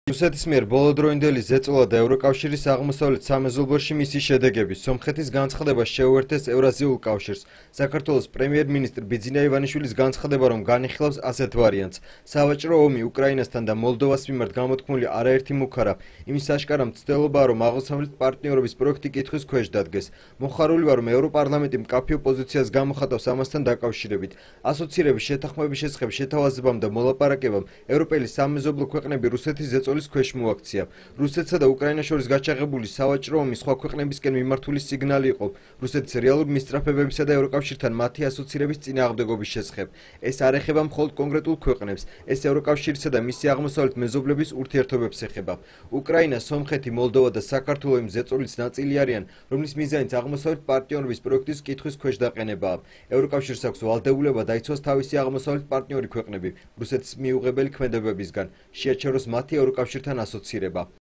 რუსეთის მიერ ბოლოდროინდელი ზეწოლა და ევროკავშირის აღმოსავლეთ სამეზობლოში მისი შედეგები სომხეთის განცხადება შეუერთეს ევრაზიულ კავშირს. საქართველოს პრემიერ-მინისტრ ბიძინა ივანიშვილის განცხადება, რომ განიხილავს ასეთ ვარიანტს. სავაჭრო ომი უკრაინასთან და მოლდოვას მიმართ გამოთქმული არაერთი მუქარა, იმის აშკარა მცდელობაა, რომ აღმოსავლეთ პარტნიორობის პროექტი კითხვის ქვეშ დადგეს. მოხარული ვარ, რომ ევროპარლამენტი მკაფიო პოზიციას გამოხატავს ამასთან დაკავშირებით. ასოცირების შეთანხმების შესახებ შეთავაზებამ და მოლაპარაკებამ ევროპელი სამეზობლო ქვეყნები რუსეთის ზეწოლის ქვეშ მოაქცია. რუსეთსა და უკრაინას შორის გაჩაღებული სავაჭრო ომი სხვა ქვეყნებისკენ მიმართული სიგნალი იყო რუსეთის რეალური მისწრაფებებისა და ევროკავშირთან მათი ასოცირების წინააღმდეგობის შესახებ. ეს არ ეხება მხოლოდ კონკრეტულ ქვეყნებს, ეს ევროკავშირსა და მისი აღმოსავლეთ მეზობლების ურთიერთობებს ეხება. უკრაინა, სომხეთი, მოლდოვა და საქართველო იმ ზეწოლის ნაწილი არიან, რომლის მიზანიც აღმოსავლეთ პარტნიორობის პროექტის კითხვის ქვეშ დაყენებაა. ევროკავშირს აქვს ვალდებულება დაიცვას თავისი აღმოსავლეთ პარტნიორი ქვეყნები რუსეთის მიუღებელი ქმედებებისგან, შეაჩეროს მათი ევროკავშირთან ასოცირება.